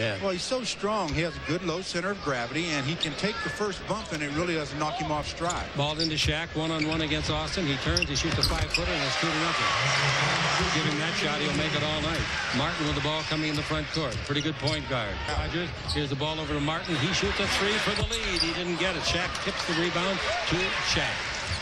had. Well, he's so strong. He has a good low center of gravity, and he can take the first bump, and it really doesn't knock him off stride. Ball into Shaq, one-on-one against Austin. He turns, he shoots a 5-footer, and it's 2-0. Give him that shot, he'll make it all night. Martin with the ball coming in the front court. Pretty good point guard. Rogers, here's the ball over to Martin. He shoots a 3 for the lead. He didn't get it. Shaq tips the rebound to Shaq.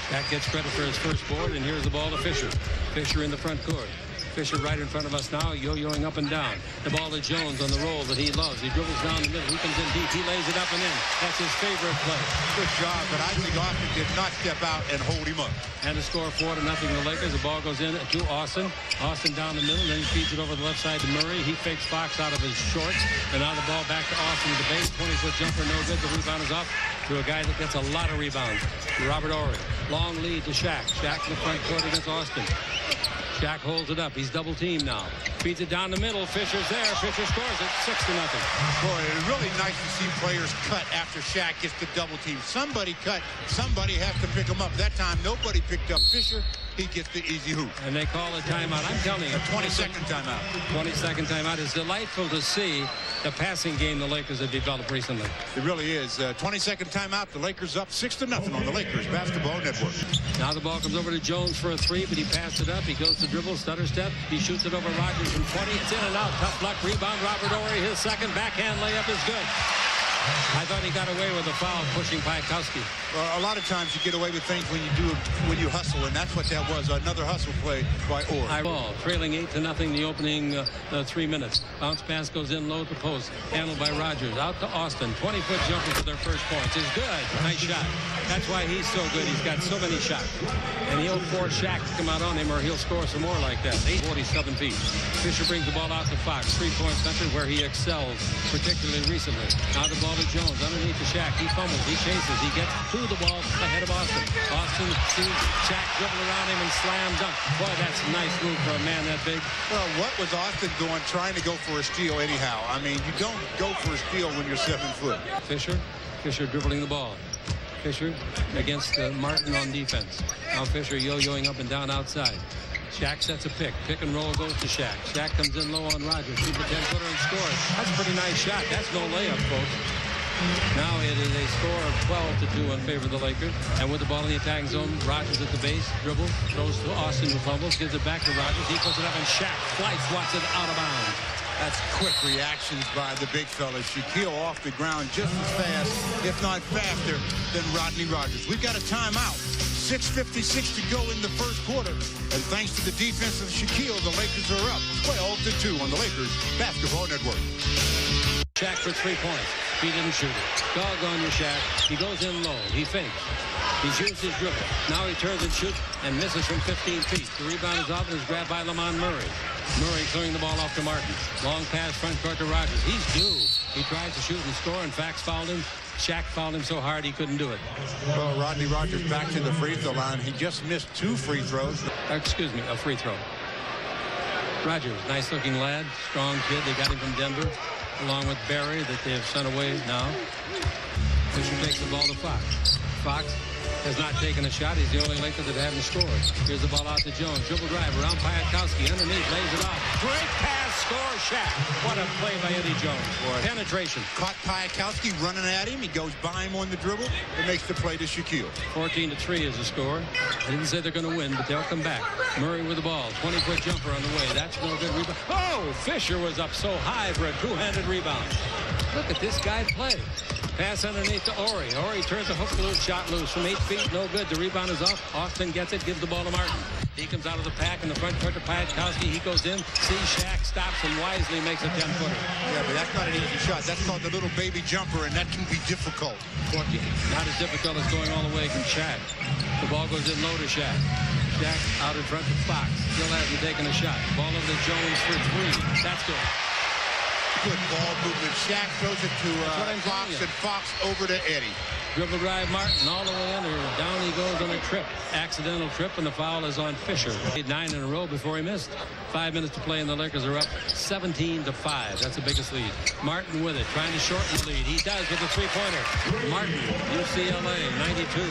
Shaq gets credit for his first board, and here's the ball to Fisher. Fisher in the front court. Fisher right in front of us now, yo-yoing up and down. The ball to Jones on the roll that he loves. He dribbles down the middle. He comes in deep. He lays it up and in. That's his favorite play. Good job, but I think Austin did not step out and hold him up. And to score 4-0 the Lakers. The ball goes in to Austin. Austin down the middle, then he feeds it over the left side to Murray. He fakes Fox out of his shorts. And now the ball back to Austin at the base. 20-foot jumper, no good. The rebound is off to a guy that gets a lot of rebounds. Robert Horry. Long lead to Shaq. Shaq in the front court against Austin. Shaq holds it up. He's double teamed now. Feeds it down the middle. Fisher's there. Fisher scores it 6-0. Boy, it's really nice to see players cut after Shaq gets the double team. Somebody cut. Somebody has to pick him up. That time, nobody picked up Fisher. He gets the easy hoop. And they call a timeout. I'm telling you. A 20-second timeout. 20-second timeout. It's delightful to see the passing game the Lakers have developed recently. It really is. 20-second timeout. The Lakers up 6-0 on the Lakers Basketball Network. Now the ball comes over to Jones for a 3, but he passed it up. He goes to dribble, stutter step. He shoots it over Rogers from 20. It's in and out. Tough luck. Rebound. Robert Horry. His second backhand layup is good. I thought he got away with a foul pushing Piatkowski. Well, a lot of times you get away with things when you hustle, and that's what that was. Another hustle play by Orr. Ball trailing 8-0 the opening 3 minutes. Bounce pass goes in low at the post. Handled by Rogers. Out to Austin. 20-foot jumper for their first points. Is good. Nice shot. That's why he's so good. He's got so many shots. And he'll force Shaq to come out on him, or he'll score some more like that. 47 feet. Fisher brings the ball out to Fox. 3-point center where he excels, particularly recently. Now the ball to Jones. Underneath to Shaq. He fumbles. He chases. He gets to the ball ahead of Austin. Austin sees Shaq dribble around him and slam dunk. Boy, that's a nice move for a man that big. Well, what was Austin doing trying to go for a steal anyhow? I mean, you don't go for a steal when you're 7 foot. Fisher dribbling the ball. Fisher against Martin on defense. Now Fisher yo-yoing up and down outside. Shaq sets a pick. Pick and roll goes to Shaq. Shaq comes in low on Rogers. Shoots a 10-footer and scores. That's a pretty nice shot. That's no layup, folks. Now it is a score of 12-2 in favor of the Lakers. And with the ball in the attacking zone, Rogers at the base, dribbles, throws to Austin who fumbles, gives it back to Rogers. He puts it up and Shaq swats it out of bounds. That's quick reactions by the big fella. Shaquille off the ground just as fast, if not faster, than Rodney Rogers. We've got a timeout. 6:56 to go in the first quarter. And thanks to the defense of Shaquille, the Lakers are up 12-2 on the Lakers Basketball Network. Shaq for 3 points. He didn't shoot it. Doggone you, Shaq. He goes in low. He fakes. He's used his dribble. Now he turns and shoots and misses from 15 feet. The rebound is off and is grabbed by Lamont Murray. Murray throwing the ball off to Martin. Long pass front court to Rogers. He's due. He tries to shoot and score, and Fax fouled him. Shaq fouled him so hard he couldn't do it. Well, Rodney Rogers back to the free throw line. He just missed 2 free throws. Excuse me, a free throw. Rogers, nice-looking lad, strong kid. They got him from Denver, along with Barry that they have sent away now. Fisher takes the ball to Fox. Fox has not taken a shot. He's the only Laker that haven't scored. Here's the ball out to Jones. Dribble drive around Piatkowski. Underneath, lays it off. Great pass, score, Shaq. What a play by Eddie Jones. Boy. Penetration. Caught Piatkowski running at him. He goes by him on the dribble and makes the play to Shaquille. 14-3 is the score. I didn't say they're going to win, but they'll come back. Murray with the ball. 20-foot jumper on the way. That's no good rebound. Oh, Fisher was up so high for a two-handed rebound. Look at this guy play. Pass underneath to Horry. Horry turns the hook loose, shot loose from 8 feet. No good. The rebound is off. Austin gets it, gives the ball to Martin. He comes out of the pack in the front court to Piatkowski. He goes in, sees Shaq, stops, and wisely makes a 10-footer. Yeah, but that's not an easy shot. That's called the little baby jumper, and that can be difficult. Not as difficult as going all the way from Shaq. The ball goes in low to Shaq. Shaq out in front to Fox. Still hasn't taken a shot. Ball over to Jones for 3. That's good. Good ball movement. Shaq throws it to Fox, and Fox over to Eddie. Dribble drive Martin all the way under. Down he goes on a trip. Accidental trip, and the foul is on Fisher. 9 in a row before he missed. 5 minutes to play, and the Lakers are up 17-5. That's the biggest lead. Martin with it, trying to shorten the lead. He does with the three-pointer. Martin, UCLA, 92.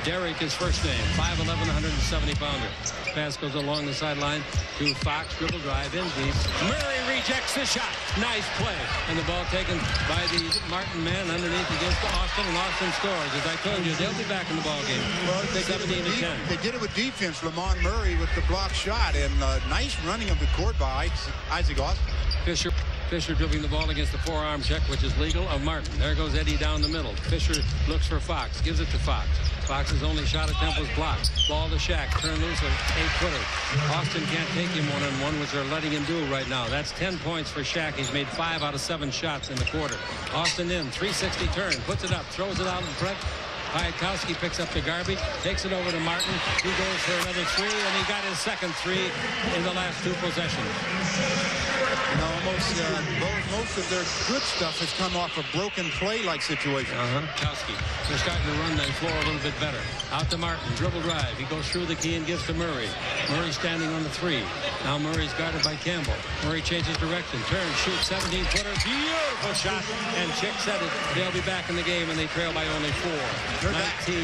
Derrick, his first name, 5'11", 170-pounder. Pass goes along the sideline to Fox. Dribble drive in deep. Murray rejects the shot. Nice play. And the ball taken by the Martin man underneath against Austin, and Austin scores. As I told you, they'll be back in the ball game. Well, they 17 to 10. They did it with defense. Lamont Murray with the block shot, and nice running of the court by Isaac Austin. Fisher dribbling the ball against the forearm check, which is legal, of Martin. There goes Eddie down the middle. Fisher looks for Fox, gives it to Fox. Fox's only shot attempt was blocked. Ball to Shaq, turn loose, an 8-footer. Austin can't take him one-on-one, which they're letting him do right now. That's 10 points for Shaq. He's made 5 out of 7 shots in the quarter. Austin in, 360 turn, puts it up, throws it out in front. Piatkowski picks up the garbage, takes it over to Martin. He goes for another 3, and he got his second 3 in the last 2 possessions. You know, most of their good stuff has come off a broken play-like situation. Kowski, they're starting to run that floor a little bit better. Out to Martin, dribble drive. He goes through the key and gives to Murray. Murray standing on the 3. Now Murray's guarded by Campbell. Murray changes direction, turns, shoots, 17-footer, beautiful shot. And Chick said it. They'll be back in the game, and they trail by only 4. 19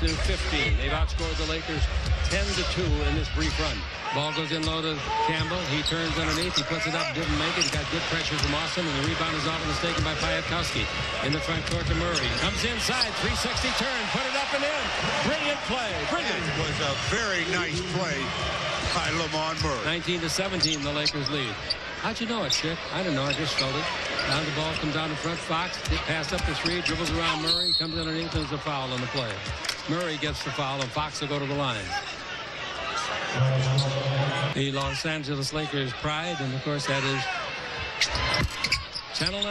to 15. They've outscored the Lakers 10-2 in this brief run. Ball goes in low to Campbell. He turns underneath. He puts it up. Didn't make it. He got good pressure from Austin, and the rebound is off and mistaken by Piatkowski. In the front court to Murray. Comes inside. 360 turn. Put it up and in. Brilliant play. Brilliant. It was a very nice play by Lamont Murray. 19 to 17, the Lakers lead. How'd you know it, Chick? I don't know. I just felt it. Now the ball comes out in front. Fox passed up the 3, dribbles around Murray, comes underneath, and there's a foul on the play. Murray gets the foul, and Fox will go to the line. The Los Angeles Lakers pride, and of course that is Channel 9.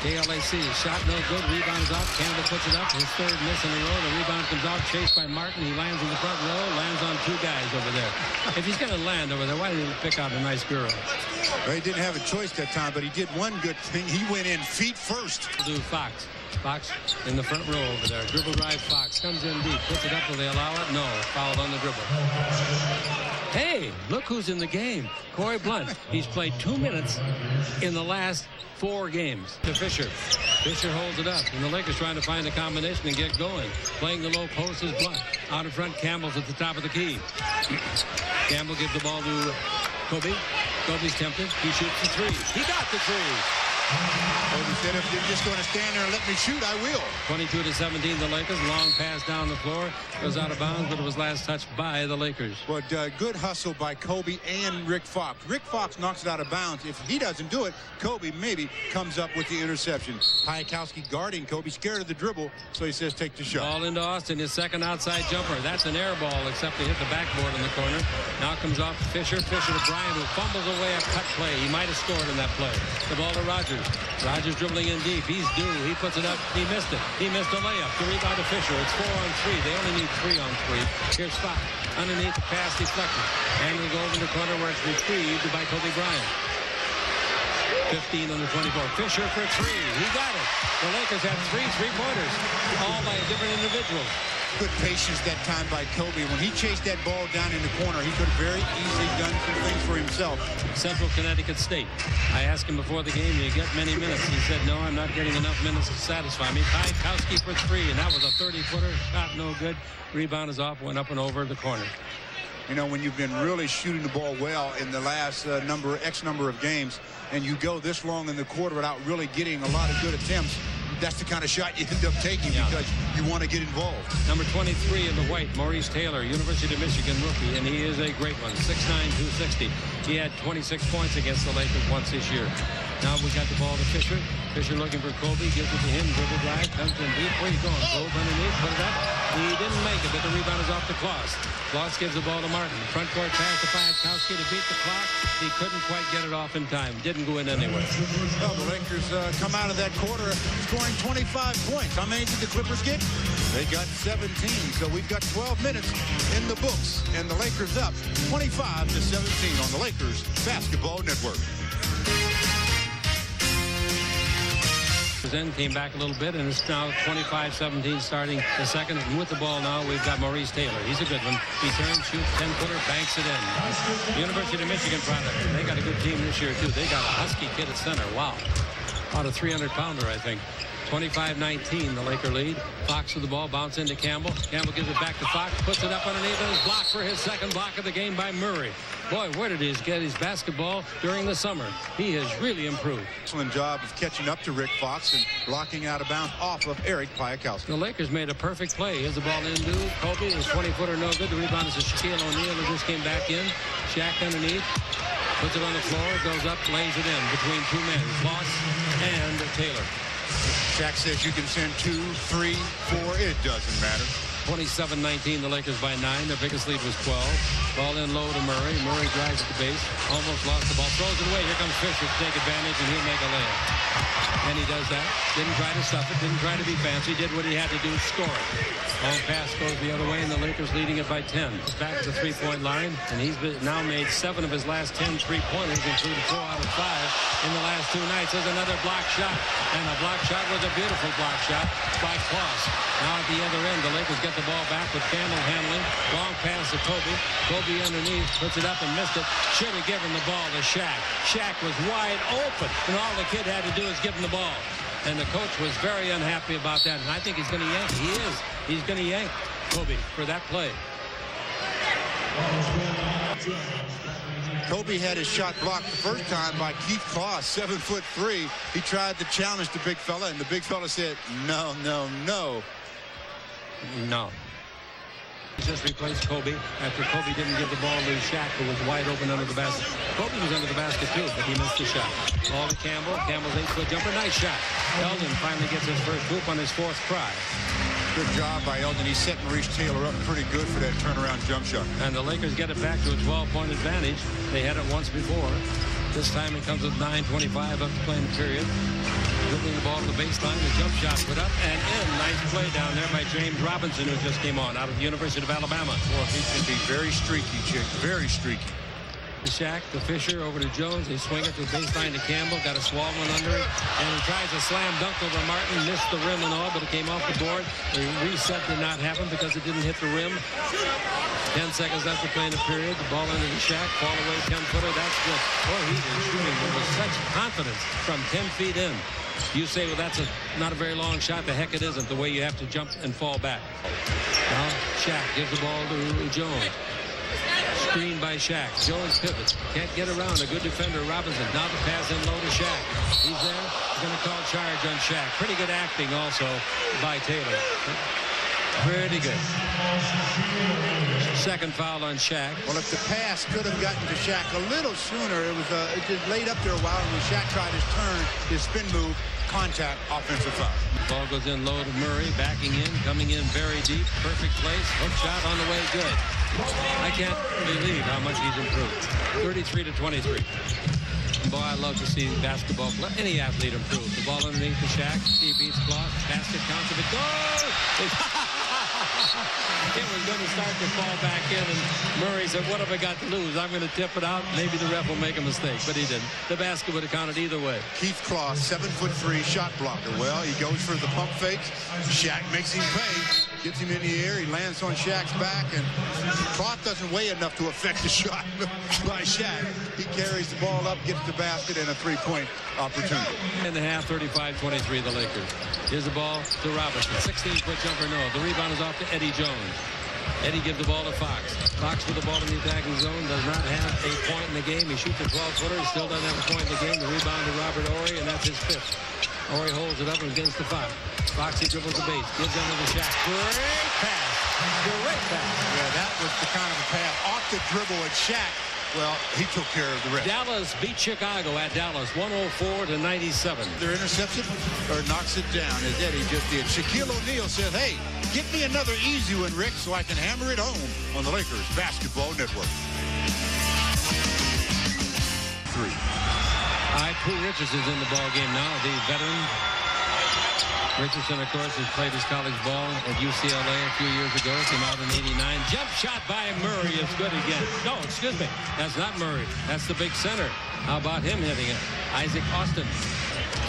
KLAC shot no good. Rebound is off. Campbell puts it up. His 3rd miss in a row. The rebound comes off. Chased by Martin. He lands in the front row. Lands on 2 guys over there. If he's going to land over there, why didn't he pick out a nice girl? Well, he didn't have a choice that time, but he did one good thing. He went in feet first. Do Fox. Fox in the front row over there. Dribble drive. Fox comes in deep. Puts it up. Will they allow it? No. Fouled on the dribble. Hey, look who's in the game. Corey Blunt. He's played 2 minutes in the last 4 games. To Fisher. Fisher holds it up, and the Lakers trying to find a combination and get going. Playing the low post is Blunt. Out in front, Campbell's at the top of the key. Campbell gives the ball to Kobe. Kobe's tempted. He shoots the 3. He got the 3. Kobe said, if you're just going to stand there and let me shoot, I will. 22 to 17, the Lakers. Long pass down the floor. Goes out of bounds, but it was last touched by the Lakers. But good hustle by Kobe and Rick Fox. Rick Fox knocks it out of bounds. If he doesn't do it, Kobe maybe comes up with the interception. Piatkowski guarding Kobe, scared of the dribble, so he says take the shot. Ball into Austin, his second outside jumper. That's an air ball, except to hit the backboard in the corner. Now comes off Fisher. Fisher to Bryant, who fumbles away a cut play. He might have scored in that play. The ball to Rogers. Rogers dribbling in deep. He's due. He puts it up. He missed it. He missed a layup. The rebound to Fisher. It's 4 on 3. They only need 3 on 3. Here's Fox. Underneath the pass deflected. And it'll go over in the corner where it's retrieved by Kobe Bryant. 15 on the 24. Fisher for 3. He got it. The Lakers have 3 3-pointers. All by different individuals. Good patience that time by Kobe. When he chased that ball down in the corner, he could have very easily done some things for himself. Central Connecticut State. I asked him before the game, do you get many minutes? He said, no, I'm not getting enough minutes to satisfy me. Piatkowski for 3, and that was a 30-footer. Shot no good. Rebound is off, went up and over the corner. You know, when you've been really shooting the ball well in the last X number of games, and you go this long in the quarter without really getting a lot of good attempts, that's the kind of shot you end up taking because you want to get involved. Number 23 in the white, Maurice Taylor, University of Michigan rookie, and he is a great one, 6'9", 260. He had 26 points against the Lakers once this year. Now we got the ball to Fisher. Fisher looking for Kobe, gives it to him, dribble drive, comes in deep. Where you going? Goes underneath, put it up. He didn't make it, but the rebound is off to Kloss. Kloss gives the ball to Martin. Front court pass to Piatkowski to beat the clock. He couldn't quite get it off in time. Didn't go in anywhere. Well, the Lakers come out of that quarter scoring 25 points. How many did the Clippers get? They got 17. So we've got 12 minutes in the books. And the Lakers up 25 to 17 on the Lakers Basketball Network. Then came back a little bit, and it's now 25-17 starting the second. And with the ball now, we've got Maurice Taylor. He's a good one. He turns, shoots, 10-footer, banks it in. University of Michigan product. They got a good team this year, too. They got a husky kid at center. Wow. About a 300-pounder, I think. 25-19, the Laker lead. Fox with the ball, bounce into Campbell. Campbell gives it back to Fox, puts it up underneath, and is blocked for his second block of the game by Murray. Boy, where did he get his basketball during the summer? He has really improved. Excellent job of catching up to Rick Fox and blocking out of bounds off of Eric Piakowski. The Lakers made a perfect play. Here's the ball into Kobe. His 20-footer no good. The rebound is to Shaquille O'Neal, who just came back in. Shaq underneath. Puts it on the floor, goes up, lays it in between two men, Moss and Taylor. Shaq says you can send 2, 3, 4. It doesn't matter. 27-19, the Lakers by 9. Their biggest lead was 12. Ball in low to Murray. Murray drives at the base. Almost lost the ball. Throws it away. Here comes Fisher to take advantage, and he'll make a layup. And he does that. Didn't try to stuff it. Didn't try to be fancy. Did what he had to do, score it. Long pass goes the other way, and the Lakers leading it by 10. He's back to the three-point line, and he's now made 7 of his last 10 three-pointers, including 4 out of 5 in the last 2 nights. There's another block shot, and the block shot was a beautiful block shot by Kloss. Now at the other end, the Lakers get the ball back with Campbell handling. Long pass to Kobe. Kobe underneath, puts it up and missed it. Should have given the ball to Shaq. Shaq was wide open, and all the kid had to do is give him the ball. And the coach was very unhappy about that. And I think he's going to yank. He is. He's going to yank Kobe for that play. Kobe had his shot blocked the first time by Keith Kloss, 7'3". He tried to challenge the big fella, and the big fella said, no, no, no. No. He just replaced Kobe after Kobe didn't give the ball to Shaq, who was wide open under the basket. Kobe was under the basket too, but he missed the shot. Ball to Campbell. Campbell's 8-foot jumper. Nice shot. Eldon finally gets his first hoop on his 4th try. Good job by Eldon. He set and reached Taylor up pretty good for that turnaround jump shot. And the Lakers get it back to a 12-point advantage. They had it once before. This time it comes with 9:25 up to play in the period. Dribbling the ball to the baseline, the jump shot put up and in. Nice play down there by James Robinson, who just came on out of the University of Alabama. Well, he can be very streaky, Chick. Very streaky. To Shaq, to Fisher, over to Jones. They swing it to the baseline to Campbell. Got a swallow under it. And he tries a slam dunk over Martin. Missed the rim and all, but it came off the board. The reset did not happen because it didn't hit the rim. 10 seconds left to play in the period. The ball under to Shaq. Fall away, 10-footer. That's good. Boy, he is shooting with such confidence from 10 feet in. You say, well, that's not a very long shot. The heck it isn't, the way you have to jump and fall back. Now, Shaq gives the ball to Jones. Screen by Shaq. Jones pivots. Can't get around. A good defender, Robinson. Now the pass in low to Shaq. He's there. He's going to call charge on Shaq. Pretty good acting also by Taylor. Pretty good. Second foul on Shaq. Well, if the pass could have gotten to Shaq a little sooner, it just laid up there a while, and when Shaq tried his turn, his spin move, contact, offensive foul. Ball goes in low to Murray, backing in, coming in very deep, perfect place, hook shot on the way, good. I can't believe how much he's improved. 33-23. Boy, I love to see basketball, any athlete improve. The ball underneath the Shaq, he beats Kloss, basket counts, if it goes! It was going to start to fall back in, and Murray said, what have I got to lose? I'm going to tip it out. Maybe the ref will make a mistake, but he didn't. The basket would have counted either way. Keith Kloss, 7'3", shot blocker. Well, he goes for the pump fake. Shaq makes him pay. Gets him in the air. He lands on Shaq's back, and Kloss doesn't weigh enough to affect the shot by Shaq. He carries the ball up, gets the basket, and a three-point opportunity. In the half, 35-23, the Lakers. Here's the ball to Robinson. 16-foot jumper, no. The rebound is off to Eddie Jones. Eddie gives the ball to Fox. Fox with the ball in the attacking zone. Does not have a point in the game. He shoots a 12-footer. He still doesn't have a point in the game. The rebound to Robert Horry, and that's his 5th. Horry holds it up and gets to Fox. Foxy dribbles the base. Gives under the Shaq. Great pass. Great pass. Yeah, that was the kind of a pass off the dribble at Shaq. Well, he took care of the rest. Dallas beat Chicago at Dallas, 104-97. Either intercepts it or knocks it down, as Eddie just did. Shaquille O'Neal says, hey, get me another easy one, Rick, so I can hammer it home on the Lakers Basketball Network. 3. All right, Pooh Richardson's in the ball game now, the veteran. Richardson, of course, has played his college ball at UCLA a few years ago. Came out in '89. Jump shot by Murray is good again. No, excuse me. That's not Murray. That's the big center. How about him hitting it? Isaac Austin.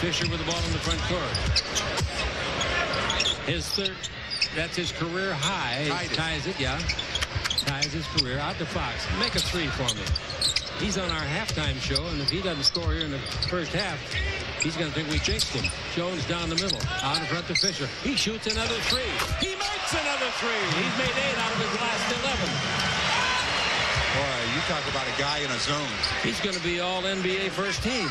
Fisher with the ball in the front court. His third. That's his career high. Ties it, yeah. Ties his career. Out to Fox. Make a 3 for me. He's on our halftime show, and if he doesn't score here in the first half, He's going to think we jinxed him. Jones down the middle. Out in front to Fisher. He shoots another three. He makes another three. He's made 8 out of his last 11. Boy, you talk about a guy in a zone. He's going to be all NBA first team.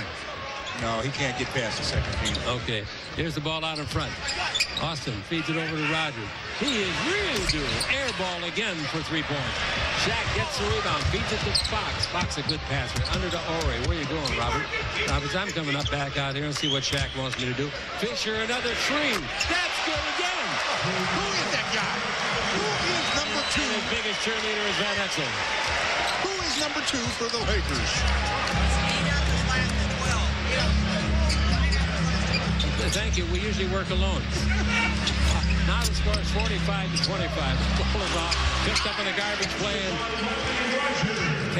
No, he can't get past the second team. Okay, here's the ball out in front. Austin feeds it over to Rogers. He is really doing air ball again for 3 points. Shaq gets the rebound, feeds it to Fox. Fox a good passer. Under to Ore. Where you going, Robert? Roberts, I'm coming up back out here and see what Shaq wants me to do. Fisher, another three. That's good again. Who is that guy? Who is number 2? And his biggest cheerleader is Van Exel. Who is number 2 for the Lakers? Thank you. We usually work alone. Now the score is 45-25. The ball is off. Picked up in a garbage play.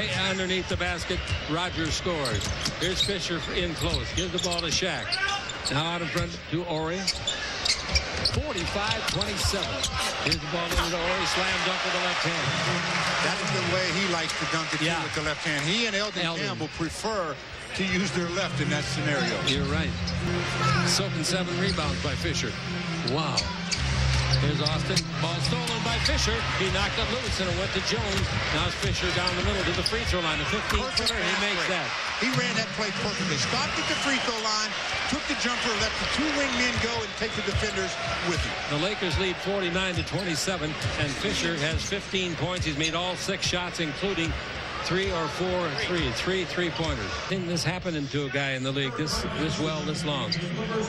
And underneath the basket, Rogers scores. Here's Fisher in close. Gives the ball to Shaq. Now out in front to Ore. 45-27. Here's the ball into Ore. Slam dunk with the left hand. That's the way he likes to dunk it with the left hand. He and Eldon Campbell prefer to use their left in that scenario. You're right. Soaking 7 rebounds by Fisher. Wow. Here's Austin. Ball stolen by Fisher. He knocked it loose and it went to Jones. Now it's Fisher down the middle to the free throw line. A 15-footer. He makes that. He ran that play perfectly. Stopped at the free throw line, took the jumper, let the 2 wingmen go and take the defenders with him. The Lakers lead 49-27, and Fisher has 15 points. He's made all 6 shots, including 3 or 4 threes, 3 3-pointers. I think this happening to a guy in the league this well, this long.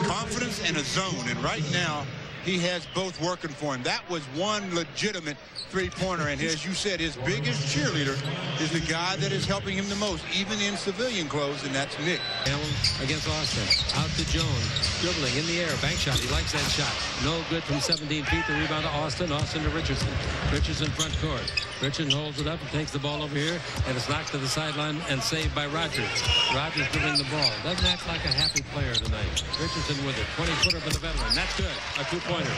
Confidence and a zone, and right now he has both working for him. That was one legitimate 3-pointer, and as you said, his biggest cheerleader is the guy that is helping him the most, even in civilian clothes, and that's Nick. Allen against Austin. Out to Jones. Dribbling in the air. Bank shot. He likes that shot. No good from 17 feet. The rebound to Austin. Austin to Richardson. Richardson front court. Richardson holds it up and takes the ball over here, and it's knocked to the sideline and saved by Rogers. Rogers dribbling the ball. Doesn't act like a happy player tonight. Richardson with it. 20-footer for the veteran. That's good. A 2-pointer.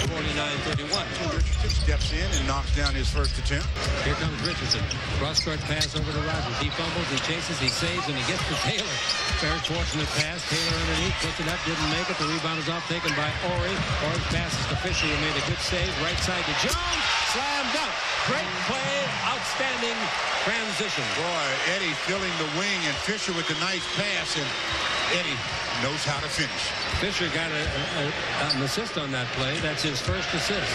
49-31. Richardson steps in and knocks down his first attempt. Here comes Richardson. Cross-court pass over to Rogers. He fumbles, he chases, he saves, and he gets to Taylor. Very fortunate pass. Taylor underneath, puts it up, didn't make it. The rebound is off, taken by Ore. Ore's passes to Fisher, who made a good save. Right side to Jones. Slam dunk. Great play. Outstanding transition. Boy, Eddie filling the wing, and Fisher with the nice pass, and Eddie knows how to finish. Fisher got an assist on that play. That's his first assist.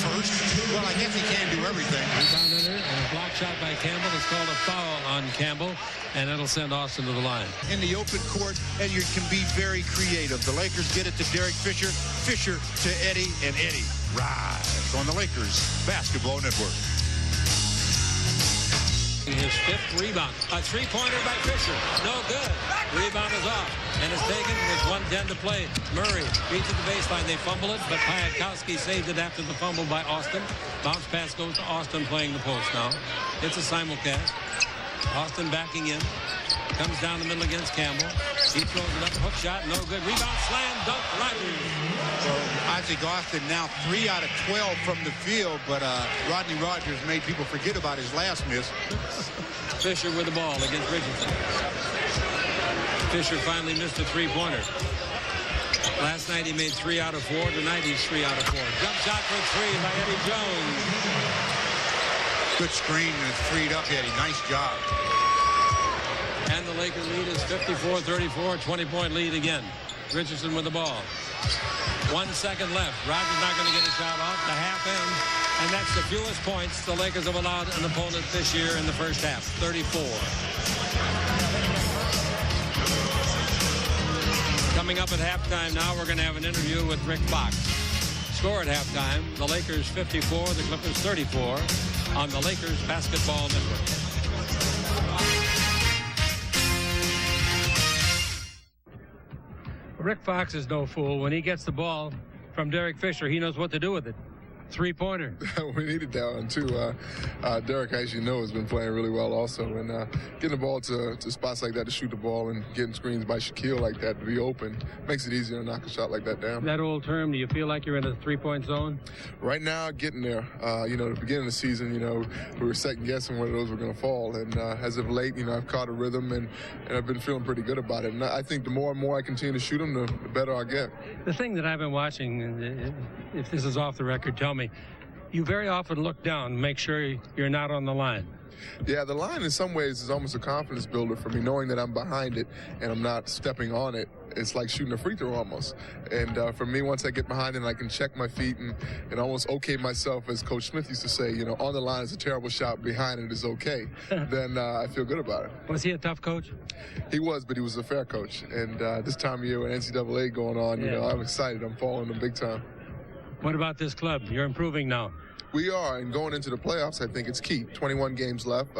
First? Well, I guess he can do everything. Rebound under, and a block shot by Campbell. It's called a foul on Campbell, and it'll send Austin to the line. In the open court, and you can be very creative. The Lakers get it to Derek Fisher, Fisher to Eddie, and Eddie rise on the Lakers Basketball Network. His 5th rebound. A 3-pointer by Fisher. No good. Rebound is off. And it's taken with 1:10 to play. Murray beats at the baseline. They fumble it, but Piatkowski saved it after the fumble by Austin. Bounce pass goes to Austin playing the post now. It's a simulcast. Austin backing in. Comes down the middle against Campbell. He throws it up. Hook shot. No good. Rebound. Slam. Dunk. Rogers. Well, Isaac Austin now 3 out of 12 from the field, but Rodney Rogers made people forget about his last miss. Fisher with the ball against Richardson. Fisher finally missed a 3-pointer. Last night he made 3 out of 4. Tonight he's 3 out of 4. Jump shot for 3 by Eddie Jones. Good screen and it's freed up, Eddie. Nice job. And the Laker lead is 54-34. 20-point lead again. Richardson with the ball. 1 second left. Rogers not going to get a shot off. The half ends. And that's the fewest points the Lakers have allowed an opponent this year in the first half. 34. Coming up at halftime now, we're going to have an interview with Rick Fox. Score at halftime, the Lakers 54, the Clippers 34 on the Lakers Basketball Network. Rick Fox is no fool. When he gets the ball from Derek Fisher, he knows what to do with it. three-pointer. We needed that one, too. Derek, as you know, has been playing really well also. And getting the ball to spots like that to shoot the ball and getting screens by Shaquille like that to be open makes it easier to knock a shot like that down. That old term, do you feel like you're in a three-point zone? Right now, getting there. You know, the beginning of the season, you know, we were second-guessing whether those were going to fall. And as of late, you know, I've caught a rhythm and I've been feeling pretty good about it. And I think the more and more I continue to shoot them, the better I get. The thing that I've been watching, if this is off the record, tell me, you very often look down, make sure you're not on the line. Yeah, the line in some ways is almost a confidence builder for me, knowing that I'm behind it and I'm not stepping on it. It's like shooting a free throw almost. And for me, once I get behind it and I can check my feet and almost okay myself, as Coach Smith used to say, you know, on the line is a terrible shot, behind it is okay, then I feel good about it. Was he a tough coach? He was, but he was a fair coach. And this time of year with NCAA going on, you know, I'm excited. I'm following them big time. What about this club? You're improving now. We are, and going into the playoffs, I think it's key. 21 games left,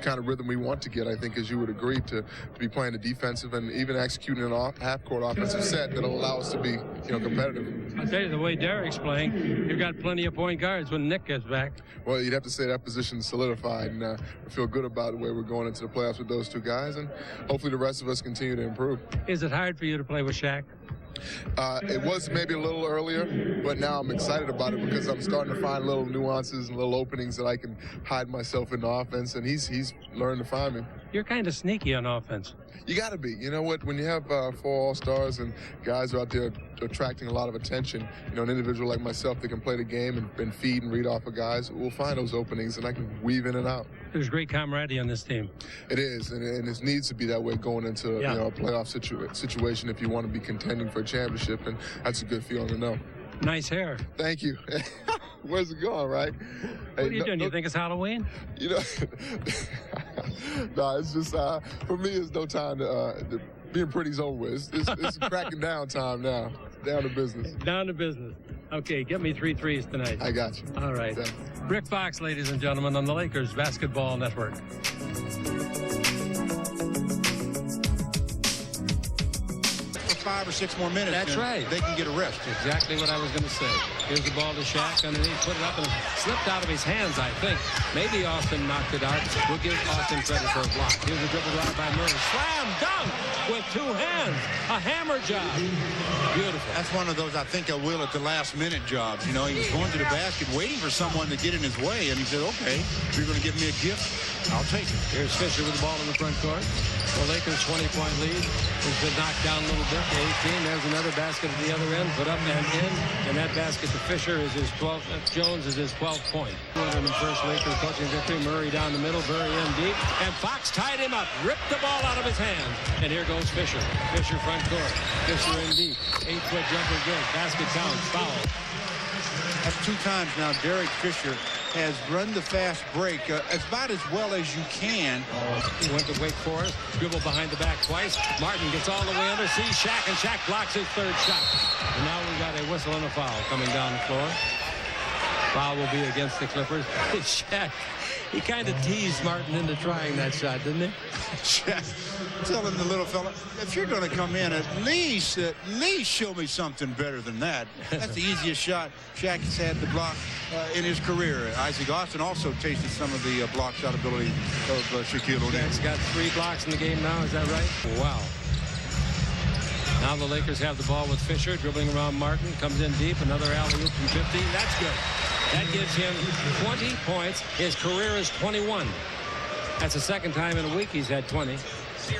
kind of rhythm we want to get, I think, as you would agree, to be playing the defensive and even executing an half-court offensive set that'll allow us to be, you know, competitive. I'll tell you, the way Derek's playing, you've got plenty of point guards when Nick gets back. Well, you'd have to say that position's solidified, and I feel good about the way we're going into the playoffs with those two guys, and hopefully the rest of us continue to improve. Is it hard for you to play with Shaq? It was maybe a little earlier, but now I'm excited about it because I'm starting to find little nuances and little openings that I can hide myself in the offense, and he's learned to find me. You're kind of sneaky on offense. You got to be. You know what? When you have 4 All-Stars and guys are out there attracting a lot of attention, you know, an individual like myself that can play the game and feed and read off of guys, we'll find those openings, and I can weave in and out. There's great camaraderie on this team. It is, and it needs to be that way going into you know, a playoff situation if you want to be contending for a championship, and that's a good feeling to know. Nice hair. Thank you. Where's it going, right? What are you doing? You think it's Halloween? You know, no, it's just, for me, it's no time to being pretty's over with. It's cracking down time now. Down to business. Down to business. Okay, get me 3 threes tonight. I got you. All right. Yeah. Rick Fox, ladies and gentlemen, on the Lakers Basketball Network. 5 or 6 more minutes. That's right. They can get a rest. Exactly what I was going to say. Here's the ball to Shaq underneath, put it up, and it slipped out of his hands, I think. Maybe Austin knocked it out. We'll give Austin credit for a block. Here's a dribble drive by Murray. Slam dunk with 2 hands. A hammer job. Beautiful. That's one of those, I think I will, at the last minute jobs. You know, he was going to the basket waiting for someone to get in his way, and he said, okay, if you're going to give me a gift, I'll take it. Here's Fisher with the ball in the front court. The Lakers' 20-point lead has been knocked down a little bit to 18. There's another basket at the other end, put up and in. And that basket to Fisher is his 12th. Jones is his 12th point. In the first Lakers coaching victory, Murray down the middle, Murray in deep. And Fox tied him up, ripped the ball out of his hands. And here goes Fisher. Fisher front court. Fisher in deep. 8-foot jumper good. Basket counts. Foul. That's 2 times now Derek Fisher has run the fast break about as well as you can. He went to Wake Forest, dribbled behind the back twice. Martin gets all the way under, sees Shaq, and Shaq blocks his 3rd shot. And now we got a whistle and a foul coming down the floor. Foul will be against the Clippers. Shaq, he kind of teased Martin into trying that shot, didn't he? Shaq telling the little fella, if you're going to come in, at least show me something better than that. That's the easiest shot Shaq has had to block in his career. Isaac Austin also tasted some of the block shot ability of Shaquille O'Neal. Shaq's got 3 blocks in the game now, is that right? Wow. Now the Lakers have the ball with Fisher, dribbling around Martin, comes in deep, another alley-oop from 15. That's good. That gives him 20 points. His career is 21. That's the 2nd time in a week he's had 20.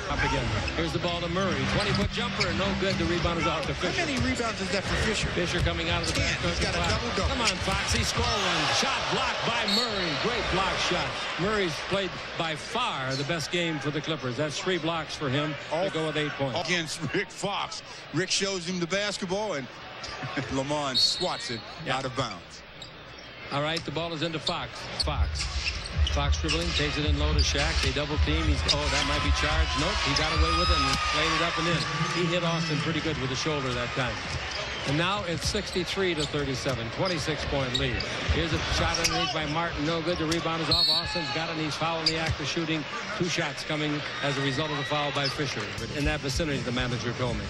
Up again. Here's the ball to Murray. 20-foot jumper, no good. The rebound is off to Fisher. How many rebounds is that for Fisher? Fisher coming out of the back. He's got a double-double. Come on, Foxy, score one. Shot blocked by Murray. Great block shot. Murray's played by far the best game for the Clippers. That's 3 blocks for him to go with 8 points. Against Rick Fox. Rick shows him the basketball, and Lamont swats it out of bounds. All right, the ball is into Fox. Fox dribbling, takes it in low to Shaq. They double team. That might be charged. Nope, he got away with it and laid it up and in. He hit Austin pretty good with the shoulder that time. And now it's 63-37, 26-point lead. Here's a shot underneath by Martin. No good. The rebound is off. Austin's got it, and he's fouling the act of shooting. 2 shots coming as a result of the foul by Fisher. But in that vicinity, the manager told me.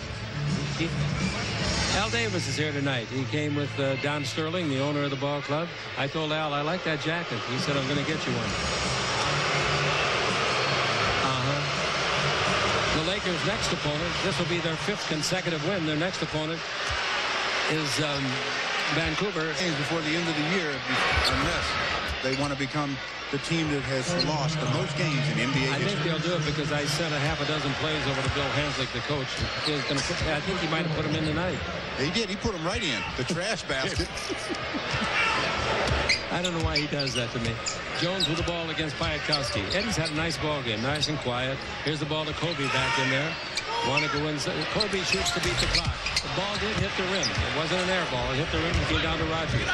Al Davis is here tonight. He came with Don Sterling, the owner of the ball club. I told Al, I like that jacket. He said, I'm going to get you one. The Lakers' next opponent, this will be their 5th consecutive win. Their next opponent is Vancouver. Before the end of the year, unless they want to become the team that has lost the most games in NBA I think they'll do it because I sent a half a dozen plays over to Bill Hanslick, the coach. I think he might have put them in tonight. He did. He put them right in the trash basket. I don't know why he does that to me. Jones with the ball against Piatkowski. Eddie's had a nice ball game, nice and quiet. Here's the ball to Kobe back in there. Want to go inside. Kobe shoots to beat the clock. The ball did hit the rim. It wasn't an air ball. It hit the rim and came down to Rogers.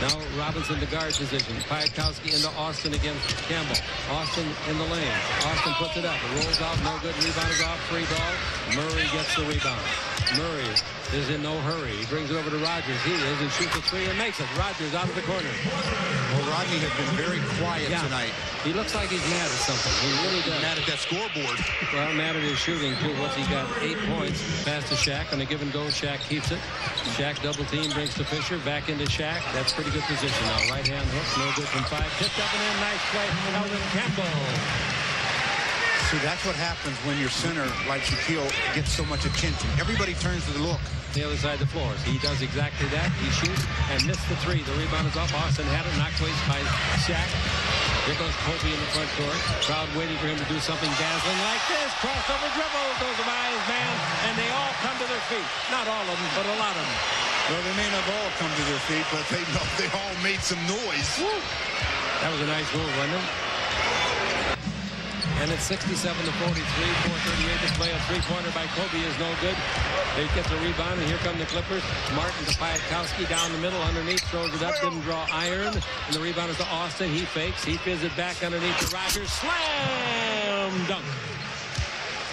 Now Robinson to guard position. Piatkowski into Austin against Campbell. Austin in the lane. Austin puts it up. It rolls out. No good. Rebound is off. Free ball. Murray gets the rebound. Murray is in no hurry. He brings it over to Rogers. He is and shoots a 3 and makes it. Rogers out of the corner. Well, Rodney has been very quiet tonight. He looks like he's mad at something. He really does. Mad at that scoreboard. Well, mad at his shooting, too. What's he got? 8 points. Pass to Shaq. On a give and go, Shaq keeps it. Shaq double team, brings to Fisher. Back into Shaq. That's pretty good position now. Right hand hook. No good from 5. Tipped up and in. Nice play. Elden Campbell. See, that's what happens when your center, like Shaquille, gets so much attention. Everybody turns to the look. The other side of the floor. He does exactly that. He shoots and missed the 3. The rebound is up. Austin had it. Knocked away by Shaq. Here goes Kobe in the front court. Crowd waiting for him to do something dazzling like this. Crossover dribble goes by his man, and they all come to their feet. Not all of them, but a lot of them. Well, they may not all come to their feet, but they all made some noise. Woo. That was a nice move, wasn't it? And it's 67-43, 4:38 to play. A 3-pointer by Kobe is no good. They get the rebound, and here come the Clippers. Martin to Piatkowski down the middle, underneath, throws it up, didn't draw iron. And the rebound is to Austin. He fakes. He fizzes it back underneath to Rogers. Slam dunk.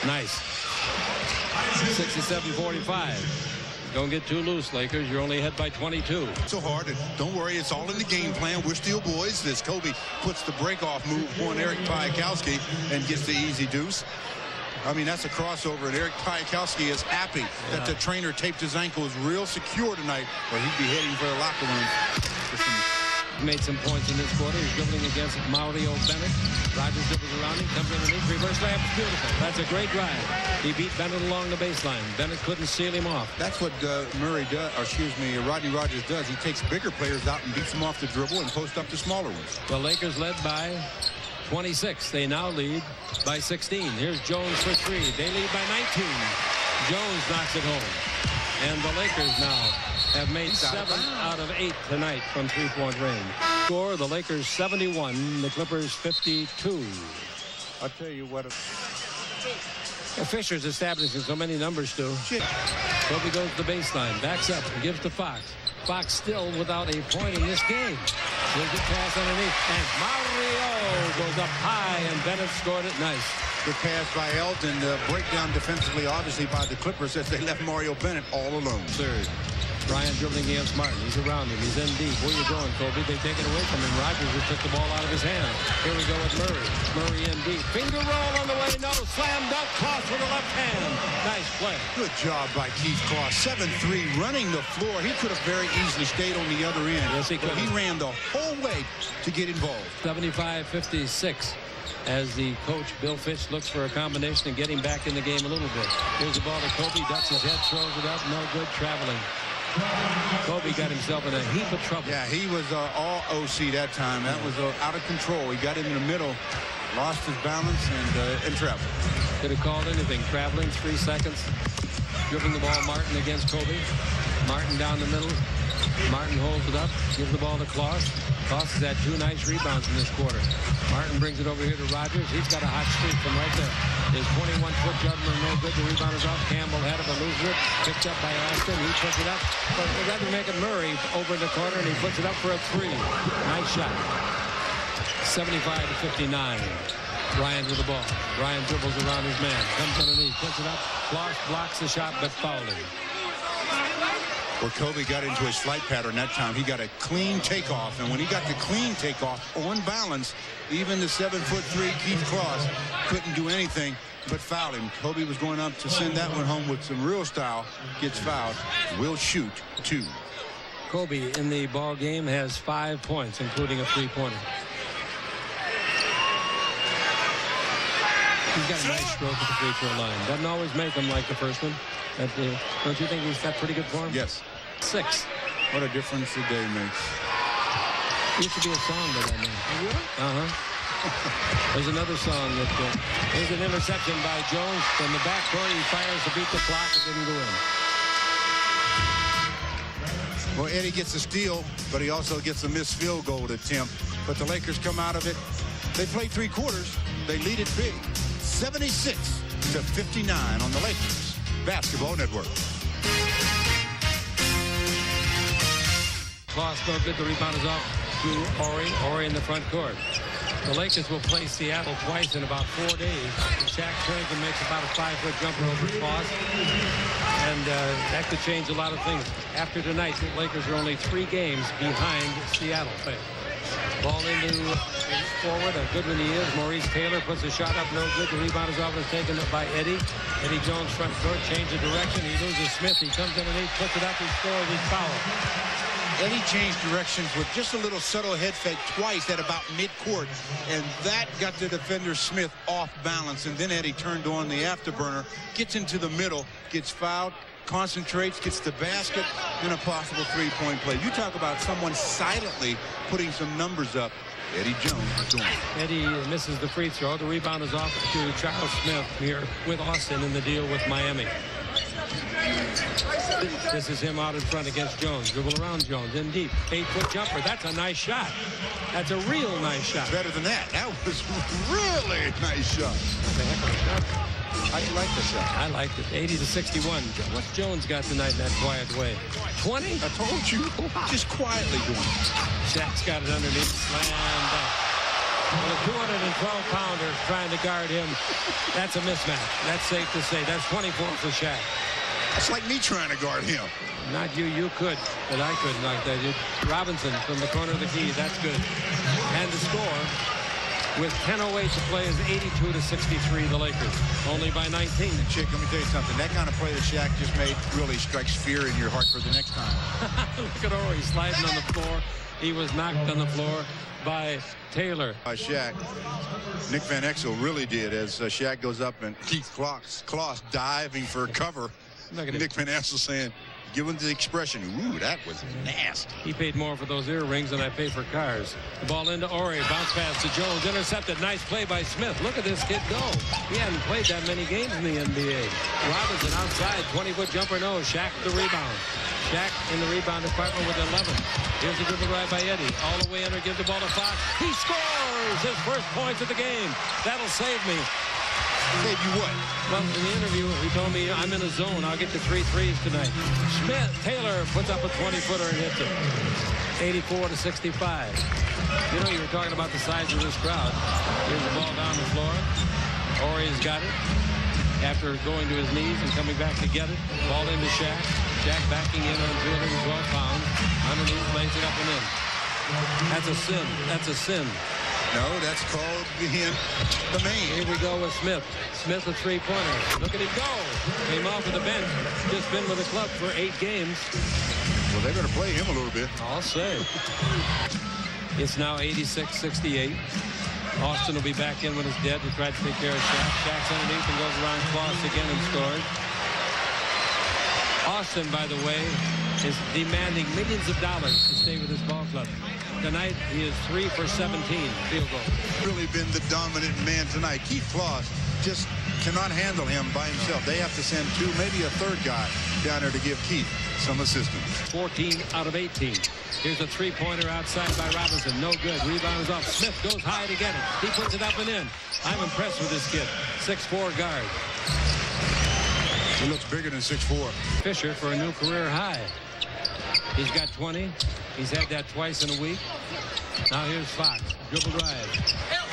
Nice. 67-45. Don't get too loose, Lakers. You're only ahead by 22. So hard. Don't worry. It's all in the game plan. We're still boys. This Kobe puts the break-off move on Eric Piatkowski and gets the easy deuce. I mean, that's a crossover, and Eric Piatkowski is happy that the trainer taped his ankles real secure tonight, or he'd be heading for the locker room. Made some points in this quarter. He's dribbling against Mario Bennett. Rogers dribbles around him, comes underneath, reverse layup. Beautiful. That's a great drive. He beat Bennett along the baseline. Bennett couldn't seal him off. That's what Rodney Rogers does. He takes bigger players out and beats them off the dribble and posts up the smaller ones. The Lakers led by 26. They now lead by 16. Here's Jones for 3. They lead by 19. Jones knocks it home. And the Lakers now have made 7 out of 8 tonight from 3-point range. Score, the Lakers 71, the Clippers 52. I'll tell you what. Fisher's establishing so many numbers, Stu. Kobe goes to the baseline, backs up, and gives to Fox. Fox still without a point in this game. Gives a pass underneath, and Mario goes up high, and Bennett scored it nice. Good pass by Elton. Breakdown defensively, obviously, by the Clippers as they left Mario Bennett all alone. Third. Bryant dribbling against Martin. He's around him. He's in deep. Where you going, Kobe? They take it away from him. Rogers just took the ball out of his hand. Here we go with Murray. Murray in deep. Finger roll on the way. No. Slam dunk. Cross with the left hand. Nice play. Good job by Keith Cross. 7-3 running the floor. He could have very easily stayed on the other end. Yes, he could. He ran the whole way to get involved. 75-56. As the coach, Bill Fitch, looks for a combination and get him back in the game a little bit. Here's the ball to Kobe. Ducks his head, throws it up. No good, traveling. Kobe got himself in a heap of trouble. Yeah, he was all OC that time. That was out of control. He got him in the middle, lost his balance, and traveled. Could have called anything. Traveling, 3 seconds. Dribbling the ball, Martin against Kobe. Martin down the middle. Martin holds it up, gives the ball to Klaus. Klaus has had 2 nice rebounds in this quarter. Martin brings it over here to Rogers. He's got a hot streak from right there. His 21-foot jumper, no good. The rebound is off. Campbell had it, but loses it. Picked up by Austin. He puts it up. But rather make it Murray over in the corner, and he puts it up for a 3. Nice shot. 75-59. Bryant with the ball. Bryant dribbles around his man. Comes underneath, puts it up. Klaus blocks the shot, but fouled him. Where Kobe got into his flight pattern that time, he got a clean takeoff. And when he got the clean takeoff on balance, even the 7'3" Keith Cross couldn't do anything but fouled him. Kobe was going up to send that one home with some real style. Gets fouled. Will shoot 2. Kobe in the ball game has 5 points, including a 3-pointer. He's got a nice stroke at the free throw line. Doesn't always make them like the first one. Don't you think he's got pretty good form? Yes. 6. What a difference a day makes. Used to be a song by that name. Really? There's another song that there's an interception by Jones from the backcourt. He fires to beat the clock. It didn't go in. Well, Eddie gets a steal, but he also gets a missed field goal attempt. But the Lakers come out of it. They play 3 quarters. They lead it big. 76-59 on the Lakers Basketball Network. Kloss no good. The rebound is off to Horry. Horry in the front court. The Lakers will play Seattle twice in about 4 days. Shaq turns and makes about a 5-foot jumper over Kloss. And that could change a lot of things. After tonight, the Lakers are only 3 games behind Seattle. Ball into forward. A good one he is. Maurice Taylor puts a shot up. No good. The rebound is off and taken up by Eddie. Eddie Jones front court. Change of direction. He loses Smith. He comes underneath, puts it up. He scores. He's fouled. Eddie changed directions with just a little subtle head fake twice at about midcourt, and that got the defender Smith off balance. And then Eddie turned on the afterburner, gets into the middle, gets fouled, concentrates, gets the basket, and a possible 3-point play. You talk about someone silently putting some numbers up. Eddie Jones is doing it. Eddie misses the free throw. The rebound is off to Charles Smith here with Austin in the deal with Miami. This is him out in front against Jones. Dribble around Jones in deep. 8-foot jumper. That's a nice shot. That's a real nice shot. Better than that. That was really nice shot. That's a heck of a shot. How do you like the shot? I liked it. 80-61. What's Jones got tonight in that quiet way? 20? I told you. Just quietly doing it. Shaq's got it underneath. Slammed up. Well, a 212-pounder trying to guard him. That's a mismatch. That's safe to say. That's 24 for Shaq. It's like me trying to guard him. Not you. You could, but I couldn't like that. Robinson from the corner of the key. That's good. And the score with 10:08 to play is 82-63. The Lakers only by 19. Chick, let me tell you something. That kind of play that Shaq just made really strikes fear in your heart for the next time. Look at Horry sliding on the floor. He was knocked on the floor by Taylor. By Shaq. Nick Van Exel really did as Shaq goes up and Keith Kloss diving for cover. Nick Van Exel saying, give him the expression, ooh, that was nasty. He paid more for those earrings than I pay for cars. The ball into Horry. Bounce pass to Jones. Intercepted. Nice play by Smith. Look at this kid go. He hadn't played that many games in the NBA. Robinson outside. 20-foot jumper. No. Shaq the rebound. Shaq in the rebound department with 11. Here's the dribble drive by Eddie. All the way under. Give the ball to Fox. He scores his first points of the game. That'll save me. Save you what? Well, in the interview, he told me, I'm in a zone. I'll get you 3 threes tonight. Taylor puts up a 20-footer and hits it. 84-65. You know, you were talking about the size of this crowd. Here's the ball down the floor. Horry's got it. After going to his knees and coming back to get it. Ball into Shaq. Shaq backing in on 212 pounds. Underneath, lays it up and in. That's a sin. That's a sin. No, that's called being the main. Here we go with Smith. Smith a 3-pointer. Look at him go. Came off of the bench. Just been with the club for 8 games. Well, they're going to play him a little bit. I'll say. It's now 86-68. Austin will be back in when it's dead to try to take care of Shaq. Shaq's underneath and goes around Kloss again and scores. Austin, by the way, is demanding millions of dollars to stay with his ball club. Tonight, he is 3 for 17 field goals. Really been the dominant man tonight. Keith Kloss just cannot handle him by himself. They have to send 2, maybe a 3rd guy down there to give Keith some assistance. 14 out of 18. Here's a 3-pointer outside by Robinson. No good. Rebound is off. Smith goes high to get it. He puts it up and in. I'm impressed with this kid. 6'4" guard. He looks bigger than 6'4". Fisher for a new career high. He's got 20. He's had that twice in a week. Now here's Fox. Dribble drive.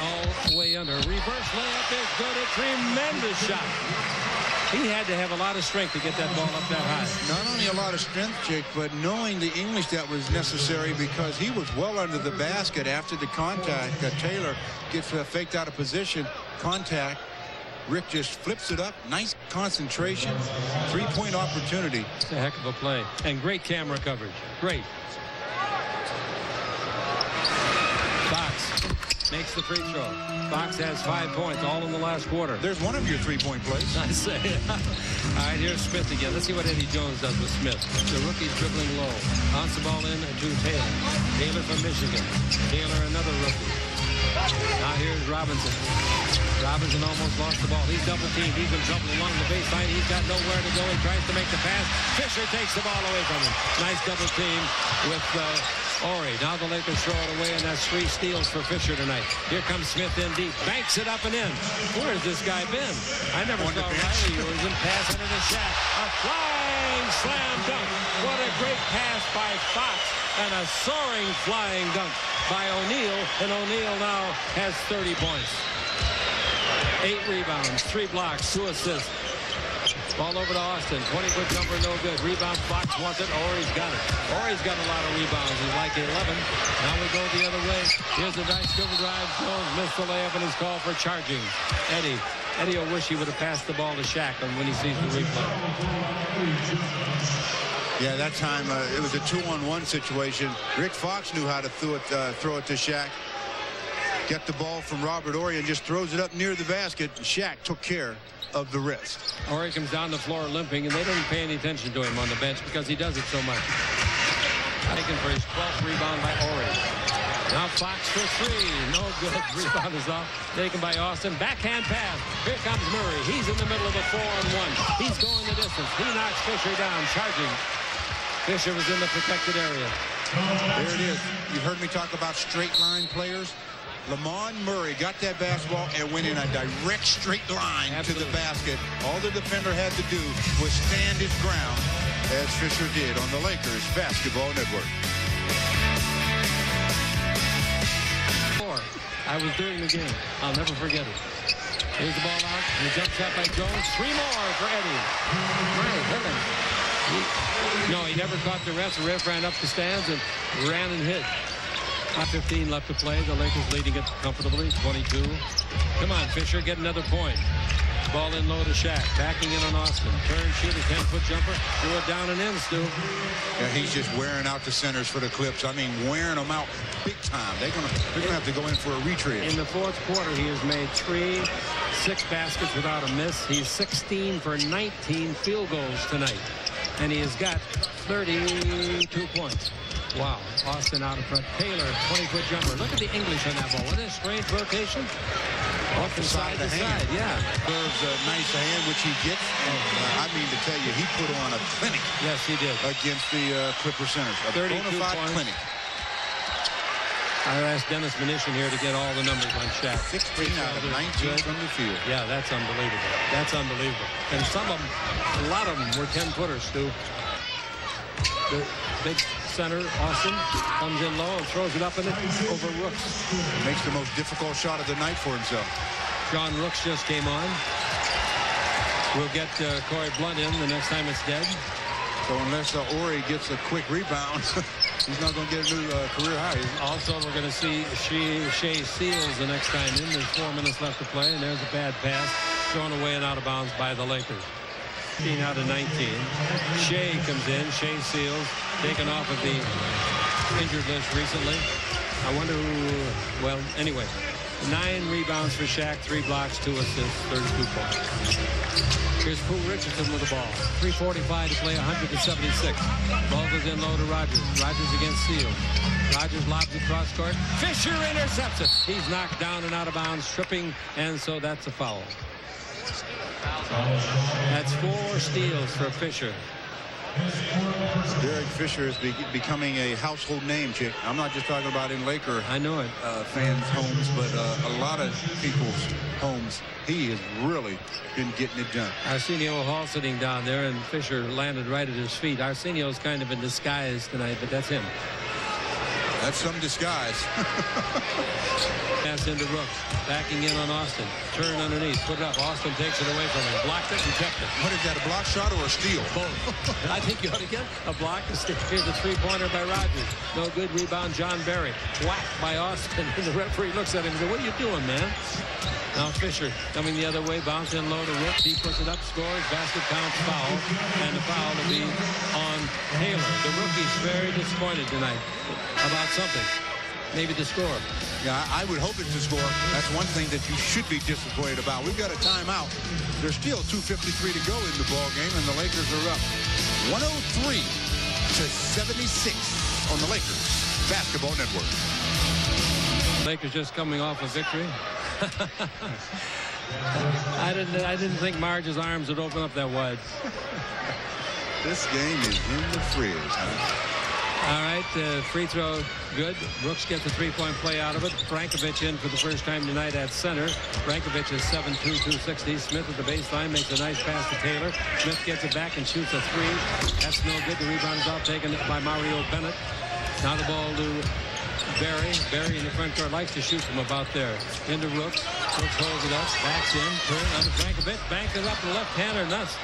All the way under. Reverse layup is good. A tremendous shot. He had to have a lot of strength to get that ball up that high. Not only a lot of strength, Jake, but knowing the English that was necessary because he was well under the basket after the contact. Taylor gets faked out of position. Contact. Rick just flips it up. Nice concentration. Three-point opportunity. It's a heck of a play. And great camera coverage. Great. Fox makes the free throw. Fox has 5 points, all in the last quarter. There's one of your three-point plays. I say it. All right, here's Smith again. Let's see what Eddie Jones does with Smith. The rookie's dribbling low. Bounce the ball in to Taylor. Taylor from Michigan. Taylor, another rookie. Now here's Robinson. Robinson almost lost the ball. He's double teamed. He's in trouble along the baseline. He's got nowhere to go. He tries to make the pass. Fisher takes the ball away from him. Nice double team with Ori. Now the Lakers throw it away, and that's 3 steals for Fisher tonight. Here comes Smith in deep. Banks it up and in. Where has this guy been? I never saw Riley using pass under the Shaq. A flying slam dunk. What a great pass by Fox. And a soaring flying dunk by O'Neal. And O'Neal now has 30 points. 8 rebounds, 3 blocks, 2 assists. Ball over to Austin. 20-foot jumper, no good. Rebound, Fox wants it. Ori's got it. Ori's got a lot of rebounds. He's like 11. Now we go the other way. Here's a nice dribble drive. Jones missed the layup and is called for charging. Eddie will wish he would have passed the ball to Shaq when he sees the replay. Yeah, that time it was a 2-on-1 situation. Rick Fox knew how to throw it to Shaq. Get the ball from Robert Horry and just throws it up near the basket. Shaq took care of the rest. Horry comes down the floor limping, and they don't pay any attention to him on the bench because he does it so much. Taken for his 12th rebound by Horry. Now Fox for 3. No good. Rebound is off. Taken by Austin. Backhand pass. Here comes Murray. He's in the middle of a 4-on-1. He's going the distance. He knocks Fisher down, charging. Fisher was in the protected area. There it is. You heard me talk about straight line players. Lamont Murray got that basketball and went in a direct straight line to the basket. All the defender had to do was stand his ground, as Fisher did on the Lakers Basketball Network. I was doing the game. I'll never forget it. Here's the ball out. And a jump shot by Jones. 3 more for Eddie. My heavens. No, he never caught the ref. The ref ran up the stands and ran and hit. 15 left to play. The Lakers leading it comfortably, 22. Come on, Fisher, get another point. Ball in low to Shaq. Backing in on Austin. Turn, shoot a 10-foot jumper. Threw it down and in, Stu. Yeah, he's just wearing out the centers for the Clips. I mean, wearing them out big time. They're gonna have to go in for a retread. In the 4th quarter, he has made 6 baskets without a miss. He's 16 for 19 field goals tonight. And he has got 32 points. Wow. Austin out in front. Taylor, 20-foot jumper. Look at the English on that ball. What a strange rotation. Off from side to side. Yeah. Curves a nice hand, which he gets. I mean to tell you, he put on a clinic. Yes, he did. Against the Clipper centers. A 32 bona fide points. clinic. I asked Dennis Mnuchin here to get all the numbers on Shaq. 16 out of 19 from the field. Yeah, that's unbelievable. That's unbelievable. And some of them, a lot of them were 10-footers, Stu. The big center, Austin, comes in low and throws it up in it over Rooks. Makes the most difficult shot of the night for himself. John Rooks just came on. We'll get Corey Blunt in the next time it's dead. So unless Ori gets a quick rebound, he's not going to get a new career high. Also, we're going to see Shea Seals the next time in. There's 4 minutes left to play, and there's a bad pass thrown away and out of bounds by the Lakers. 15 out of 19. Shea comes in. Shea Seals, taken off of the injured list recently. I wonder who, well, anyway. 9 rebounds for Shaq, 3 blocks, 2 assists, 32 points. Here's Pooh Richardson with the ball. 3:45 to play, 176. Ball goes in low to Rogers. Rogers against Seals. Rogers lobs it cross court. Fisher intercepts it. He's knocked down and out of bounds, tripping, and so that's a foul. That's 4 steals for Fisher. Derek Fisher is becoming a household name, Chick. I'm not just talking about in Laker I know it. fans' homes, but a lot of people's homes. He has really been getting it done. Arsenio Hall sitting down there, and Fisher landed right at his feet. Arsenio's kind of in disguise tonight, but that's him. That's some disguise. Pass into Rooks. Backing in on Austin. Turn underneath. Put it up. Austin takes it away from him. Blocked it and kept it. What is that, a block shot or a steal? Both. I think you ought to get a block. Here's a 3-pointer by Rogers. No good. Rebound, John Barry. Whacked by Austin. And the referee looks at him and says, what are you doing, man? Now Fisher coming the other way, bounce in low to Rooks. He puts it up, scores, basket counts, foul, and the foul will be on Taylor. The rookie's very disappointed tonight about something. Maybe the score. Yeah, I would hope it's a score. That's one thing that you should be disappointed about. We've got a timeout. There's still 2:53 to go in the ball game, and the Lakers are up 103 to 76 on the Lakers Basketball Network. Lakers just coming off a victory. I didn't think Marge's arms would open up that wide. This game is in the fridge. All right, free throw good. Brooks gets a three-point play out of it. Brankovic in for the first time tonight at center. Brankovic is 7'2", 260. Smith at the baseline makes a nice pass to Taylor. Smith gets it back and shoots a three. That's no good. The rebound is off, taken by Mario Bennett. Now the ball to Barry. Barry in the front court likes to shoot from about there. Into Rooks. Rooks holds it up. Backs in. Turn on to Brankovic. Banks it up to the left-hander. Nice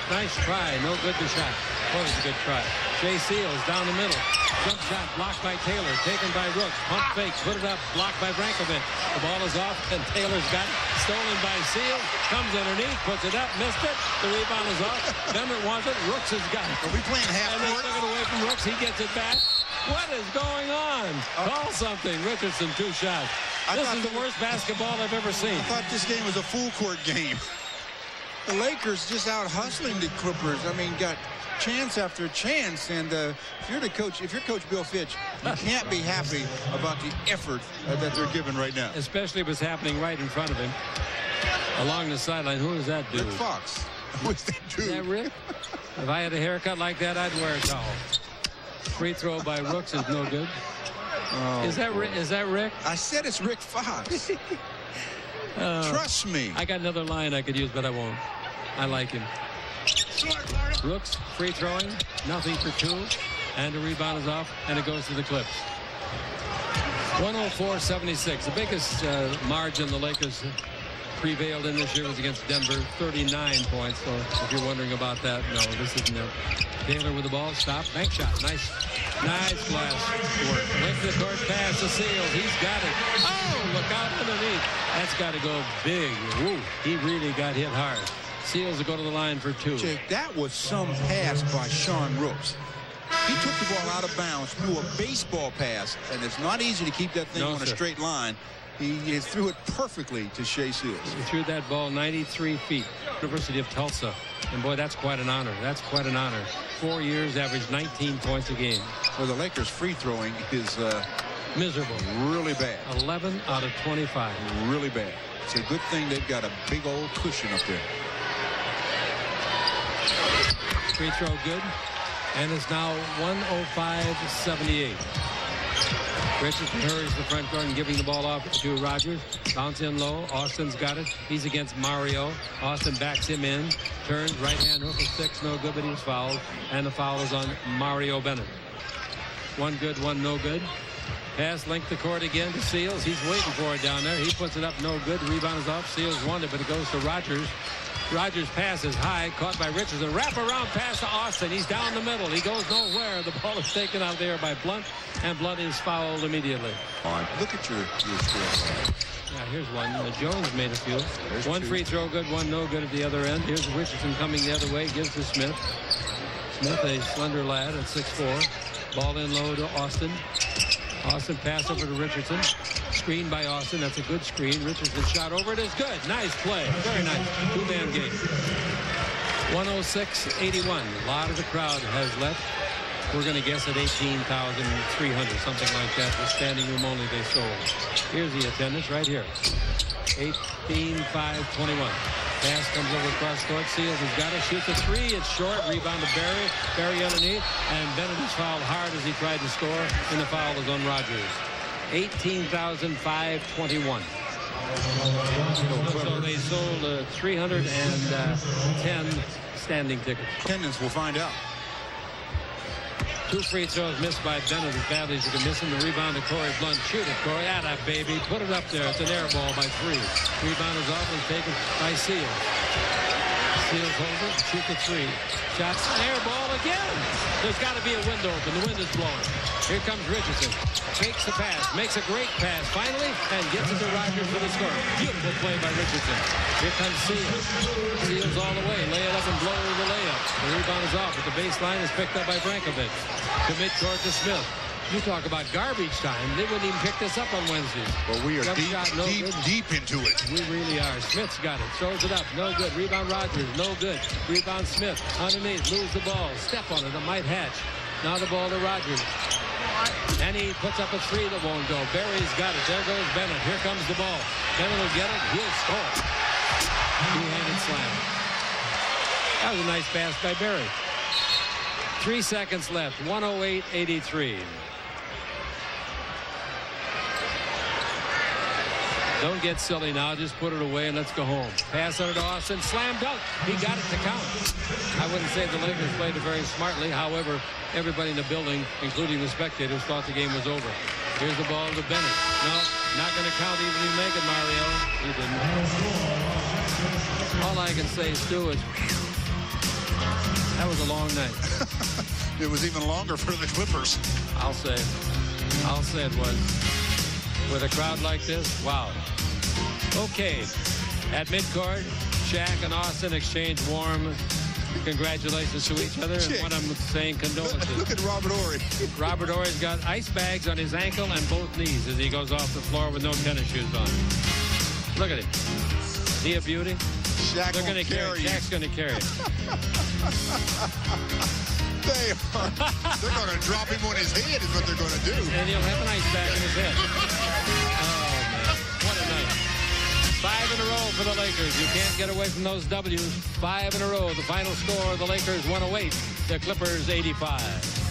try. No good to shot. Boy, it's a good try. Jay Seals down the middle. Jump shot blocked by Taylor. Taken by Rooks. Pump fake. Put it up. Blocked by Brankovic. The ball is off, and Taylor's got it. Stolen by Seals. Comes underneath. Puts it up. Missed it. The rebound is off. Bennett wants it. Rooks has got it. Are we playing half And they court? took it away from Rooks. He gets it back. What is going on? Call something. Richardson, 2 shots. This is the worst basketball I've ever seen. I thought this game was a full court game. The Lakers just out hustling the Clippers. I mean, got chance after chance. And if you're the coach, if you're Coach Bill Fitch, you can't be happy about the effort that they're giving right now. Especially what's happening right in front of him. Along the sideline. Who is that dude? Rick Fox. What's that dude? Is that Rick? If I had a haircut like that, I'd wear a towel. Free throw by Rooks is no good. Oh, is that Rick? I said it's Rick Fox. Trust me. I got another line I could use, but I won't. I like him. Rooks free throwing, nothing for 2, and the rebound is off, and it goes to the Clips. 104-76. The biggest margin the Lakers prevailed in this year was against Denver, 39 points. So if you're wondering about that, no, this isn't it. Taylor with the ball, stop, bank shot, nice glass work. Left the court pass to Seals, he's got it. Oh, look out underneath. That's got to go big. Woo, he really got hit hard. Seals will go to the line for 2. Jake, that was some pass by Sean Rooks. He took the ball out of bounds, threw a baseball pass, and it's not easy to keep that thing on a straight line. He threw it perfectly to Shea Seals. He threw that ball 93 feet. University of Tulsa. And boy, that's quite an honor. That's quite an honor. 4 years, averaged 19 points a game. So the Lakers free throwing is miserable. Really bad. 11 out of 25. Really bad. It's a good thing they've got a big old cushion up there. Free throw good. And it's now 105-78. Richardson hurries the front court and giving the ball off to Rogers. Bounce in low. Austin's got it. He's against Mario. Austin backs him in. Turns. Right hand hook of 6. No good, but he was fouled. And the foul is on Mario Bennett. 1 good, 1 no good. Pass length the court again to Seals. He's waiting for it down there. He puts it up. No good. The rebound is off. Seals won it, but it goes to Rogers. Rogers' pass is high, caught by Richardson. Wrap around pass to Austin. He's down the middle. He goes nowhere. The ball is taken out there by Blunt, and Blunt is fouled immediately. Look at your score. Yeah, here's one. Jones made a few. There's 1 free throw good, 1 no good at the other end. Here's Richardson coming the other way. Gives to Smith. Smith, a slender lad at 6'4". Ball in low to Austin. Austin pass over to Richardson. Screen by Austin. That's a good screen. Richardson shot over it is good. Nice play. Very nice. 2-man game. 106-81. A lot of the crowd has left. We're going to guess at 18,300, something like that. The standing room only they sold. Here's the attendance right here. 18,521. Pass comes over across court. Seals has got it. Shoots a 3. It's short. Rebound to Barry. Barry underneath. And Bennett is fouled hard as he tried to score. And the foul is on Rogers. 18,521. So they sold 310 standing tickets. Attendance, we'll find out. 2 free throws missed by Bennett as badly as you can miss him. The rebound to Corey Blunt. Shoot it, Corey. Atta, baby. Put it up there. It's an air ball by 3. Rebound is off and taken by Seals. Seals holds it. Shoot the 3. Shots. Air ball again. There's got to be a window open. The wind is blowing. Here comes Richardson. Fakes the pass. Makes a great pass finally and gets it to Rogers for the score. Beautiful play by Richardson. Here comes Seals. Seals all the way. Lay it up and blow the layup. The rebound is off, but the baseline is picked up by Brankovic. To midcourt to Smith. You talk about garbage time. They wouldn't even pick this up on Wednesday. Well, we are deep into it. We really are. Smith's got it. Throws it up. No good. Rebound Rogers. No good. Rebound Smith. Underneath. Lose the ball. Step on it. It might hatch. Now the ball to Rogers. And he puts up a three that won't go. Barry's got it. There goes Bennett. Here comes the ball. Bennett will get it. He'll score. Two-handed slam. That was a nice pass by Barry. 3 seconds left. 108-83. Don't get silly now. Just put it away and let's go home. Pass under to Austin. Slam dunk. He got it to count. I wouldn't say the Lakers played it very smartly. However, everybody in the building, including the spectators, thought the game was over. Here's the ball to Bennett. No, not going to count even you make it, Mario. He didn't. All I can say, Stu, is that was a long night. It was even longer for the Clippers. I'll say it was. With a crowd like this, wow. Okay, at midcourt, Shaq and Austin exchange warm congratulations to each other. And what I'm saying, condolences. Look at Robert Horry. Robert Horry's got ice bags on his ankle and both knees as he goes off the floor with no tennis shoes on. Look at him. Is he a beauty? Shaq They're going to carry him. Shaq's going to carry him. They're going to drop him on his head is what they're going to do. And he'll have an ice bag in his head. Oh, man. What a night. 5 in a row for the Lakers. You can't get away from those W's. 5 in a row. The final score, the Lakers 108. The Clippers 85.